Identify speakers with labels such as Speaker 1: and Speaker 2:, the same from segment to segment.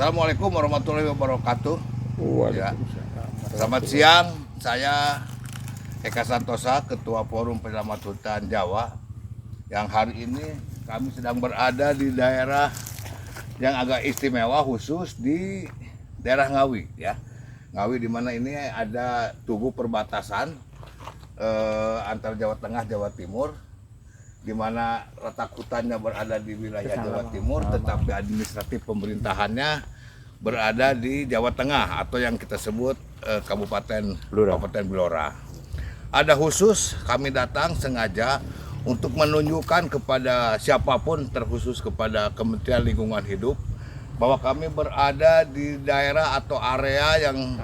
Speaker 1: Assalamualaikum warahmatullahi wabarakatuh. Ya.
Speaker 2: Waalaikumsalam.
Speaker 1: Selamat siang, saya Eka Santosa, Ketua Forum Penyelamat Hutan Jawa. Yang hari ini kami sedang berada di daerah yang agak istimewa, khusus di daerah Ngawi, ya. Ngawi, di mana ini ada tugu perbatasan antara Jawa Tengah, Jawa Timur, di mana letak hutannya berada di wilayah Jawa Timur, tetapi administratif pemerintahannya berada di Jawa Tengah atau yang kita sebut Kabupaten Blora. Ada khusus kami datang sengaja untuk menunjukkan kepada siapapun, terkhusus kepada Kementerian Lingkungan Hidup, bahwa kami berada di daerah atau area yang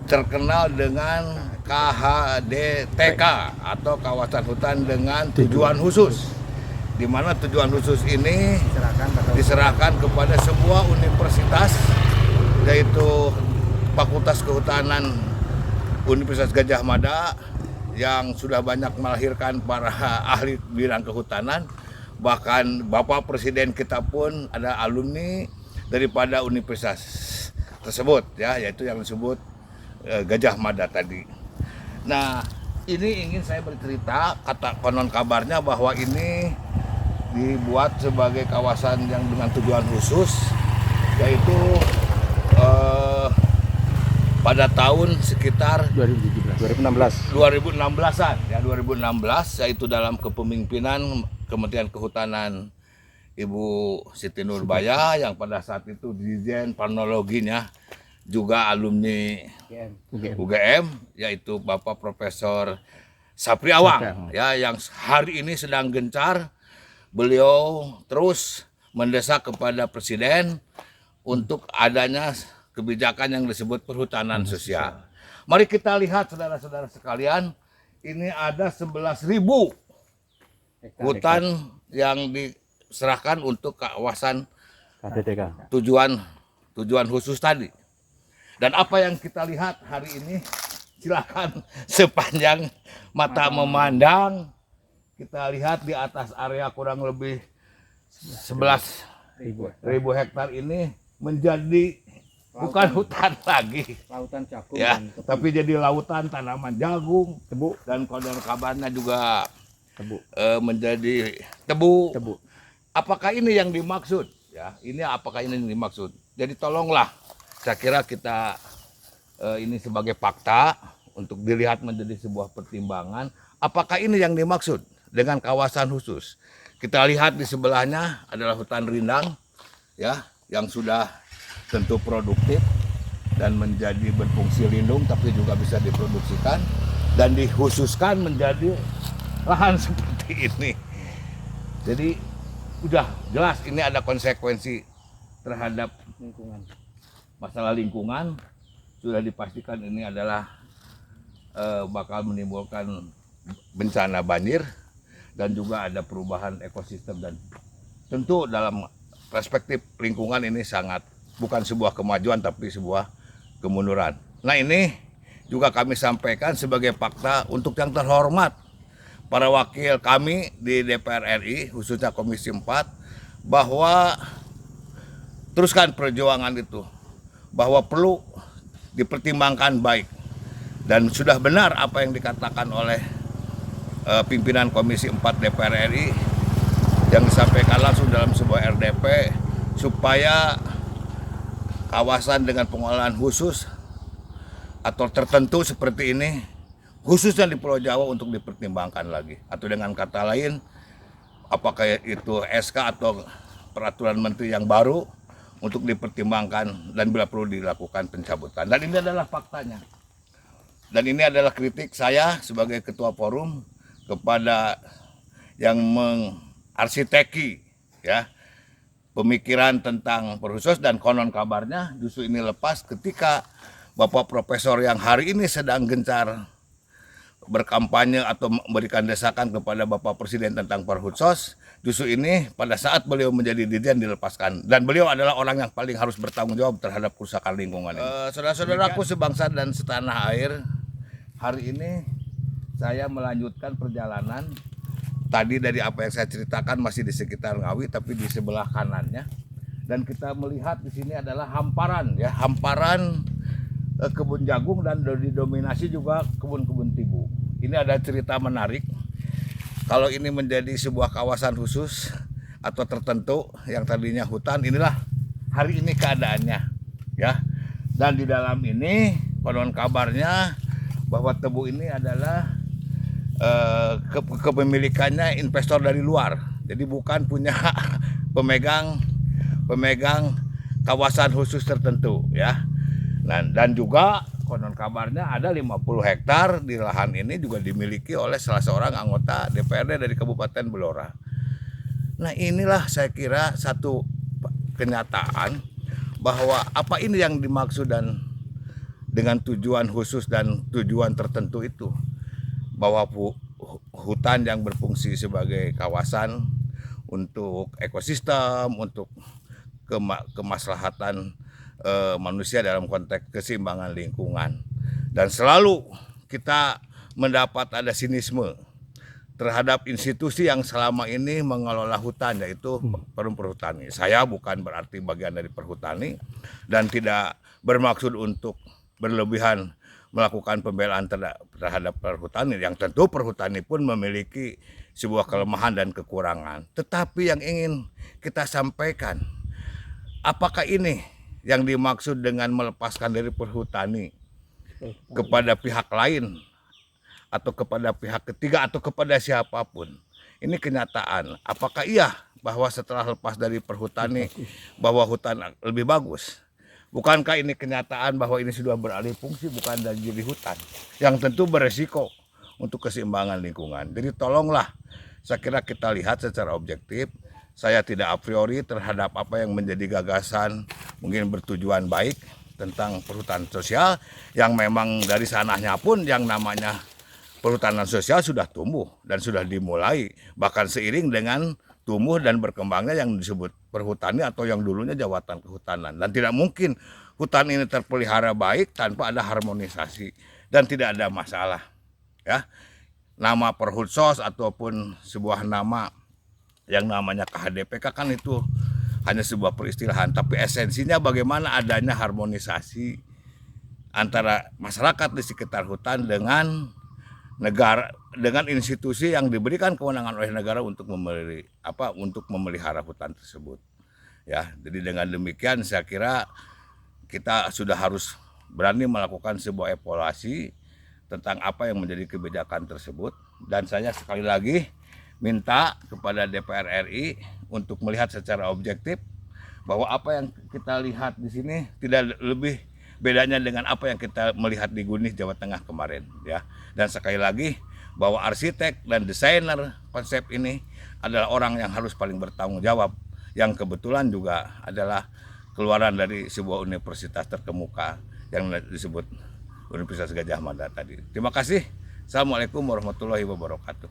Speaker 1: terkenal dengan KHDTK atau kawasan hutan dengan tujuan khusus, di mana tujuan khusus ini diserahkan kepada sebuah universitas, yaitu Fakultas Kehutanan Universitas Gadjah Mada, yang sudah banyak melahirkan para ahli bidang kehutanan. Bahkan Bapak Presiden kita pun ada alumni daripada universitas tersebut, ya, yaitu yang disebut Gadjah Mada tadi. Nah, ini ingin saya bercerita, kata konon kabarnya bahwa ini dibuat sebagai kawasan yang dengan tujuan khusus, yaitu pada tahun sekitar 2016-an, ya, 2016, yaitu dalam kepemimpinan Kementerian Kehutanan Ibu Siti Nurbaya, yang pada saat itu Dirjen Panologinya juga alumni UGM, yaitu Bapak Profesor Sapri Awang, ya, yang hari ini sedang gencar. Beliau terus mendesak kepada Presiden untuk adanya kebijakan yang disebut perhutanan sosial. Mari kita lihat, saudara-saudara sekalian, ini ada 11.000 hutan yang diserahkan untuk kawasan tujuan khusus tadi. Dan apa yang kita lihat hari ini, silakan sepanjang mata memandang, kita lihat di atas area kurang lebih 11.000 hektar ini menjadi bukan hutan lagi,
Speaker 2: Lautan jagung,
Speaker 1: ya, tapi jadi lautan tanaman jagung, tebu, dan konon kabarnya juga
Speaker 2: tebu.
Speaker 1: Menjadi tebu. Apakah ini yang dimaksud? Ya, ini apakah ini yang dimaksud? Jadi tolonglah, saya kira kita ini sebagai fakta untuk dilihat menjadi sebuah pertimbangan. Apakah ini yang dimaksud dengan kawasan khusus? Kita lihat di sebelahnya adalah hutan rindang, ya, yang sudah tentu produktif dan menjadi berfungsi lindung, tapi juga bisa diproduksikan dan dikhususkan menjadi lahan seperti ini. Jadi udah jelas ini ada konsekuensi terhadap masalah lingkungan. Sudah dipastikan ini adalah bakal menimbulkan bencana banjir, dan juga ada perubahan ekosistem, dan tentu dalam perspektif lingkungan ini sangat bukan sebuah kemajuan tapi sebuah kemunduran. Nah, ini juga kami sampaikan sebagai fakta untuk yang terhormat para wakil kami di DPR RI, khususnya Komisi 4, bahwa teruskan perjuangan itu, bahwa perlu dipertimbangkan baik, dan sudah benar apa yang dikatakan oleh pimpinan Komisi 4 DPR RI yang disampaikan langsung dalam sebuah RDP, supaya kawasan dengan pengolahan khusus atau tertentu seperti ini, khususnya di Pulau Jawa, untuk dipertimbangkan lagi. Atau dengan kata lain, apakah itu SK atau peraturan menteri yang baru untuk dipertimbangkan, dan bila perlu dilakukan pencabutan. Dan ini adalah faktanya. Dan ini adalah kritik saya sebagai ketua forum kepada yang mengarsiteki, ya, pemikiran tentang perhusus, dan konon kabarnya justru ini lepas ketika Bapak Profesor yang hari ini sedang gencar berkampanye atau memberikan desakan kepada Bapak Presiden tentang perhusus, justru ini pada saat beliau menjadi dirjen dilepaskan, dan beliau adalah orang yang paling harus bertanggung jawab terhadap kerusakan lingkungan ini. Saudara-saudaraku sebangsa dan setanah air, hari ini saya melanjutkan perjalanan tadi dari apa yang saya ceritakan masih di sekitar Ngawi, tapi di sebelah kanannya Dan kita melihat di sini adalah hamparan ya, hamparan kebun jagung dan didominasi juga kebun-kebun tebu. Ini ada cerita menarik. Kalau ini menjadi sebuah kawasan khusus atau tertentu yang tadinya hutan, inilah hari ini keadaannya ya. Dan di dalam ini konon kabarnya bahwa tebu ini adalah kepemilikannya investor dari luar. Jadi bukan punya pemegang kawasan khusus tertentu ya. Nah, dan juga konon kabarnya ada 50 hektar di lahan ini juga dimiliki oleh salah seorang anggota DPRD dari Kabupaten Blora. Nah, inilah saya kira satu kenyataan bahwa apa ini yang dimaksud dan dengan tujuan khusus dan tujuan tertentu itu, bahwa hutan yang berfungsi sebagai kawasan untuk ekosistem, untuk kemaslahatan manusia dalam konteks keseimbangan lingkungan. Dan selalu kita mendapat ada sinisme terhadap institusi yang selama ini mengelola hutan, yaitu Perum Perhutani. Saya bukan berarti bagian dari Perhutani dan tidak bermaksud untuk berlebihan melakukan pembelaan terhadap Perhutani, yang tentu Perhutani pun memiliki sebuah kelemahan dan kekurangan. Tetapi yang ingin kita sampaikan, apakah ini yang dimaksud dengan melepaskan dari Perhutani kepada pihak lain atau kepada pihak ketiga atau kepada siapapun? Ini kenyataan. Apakah iya bahwa setelah lepas dari Perhutani bahwa hutan lebih bagus? Bukankah ini kenyataan bahwa ini sudah beralih fungsi, bukan dari jadi hutan, yang tentu beresiko untuk keseimbangan lingkungan. Jadi tolonglah, saya kira kita lihat secara objektif. Saya tidak a priori terhadap apa yang menjadi gagasan mungkin bertujuan baik tentang perhutanan sosial, yang memang dari sananya pun yang namanya perhutanan sosial sudah tumbuh dan sudah dimulai, bahkan seiring dengan tumbuh dan berkembangnya yang disebut perhutani atau yang dulunya jabatan kehutanan. Dan tidak mungkin hutan ini terpelihara baik tanpa ada harmonisasi dan tidak ada masalah ya. Nama Perhutsos ataupun sebuah nama yang namanya KHDPK kan itu hanya sebuah peristilahan, tapi esensinya bagaimana adanya harmonisasi antara masyarakat di sekitar hutan dengan negara, dengan institusi yang diberikan kewenangan oleh negara untuk memelihara hutan tersebut ya. Jadi dengan demikian saya kira kita sudah harus berani melakukan sebuah evaluasi tentang apa yang menjadi kebijakan tersebut. Dan saya sekali lagi minta kepada DPR RI untuk melihat secara objektif bahwa apa yang kita lihat di sini tidak lebih bedanya dengan apa yang kita melihat di Gunih, Jawa Tengah kemarin ya. Dan sekali lagi bahwa arsitek dan desainer konsep ini adalah orang yang harus paling bertanggung jawab, yang kebetulan juga adalah keluaran dari sebuah universitas terkemuka yang disebut Universitas Gadjah Mada tadi. Terima kasih. Assalamualaikum warahmatullahi wabarakatuh.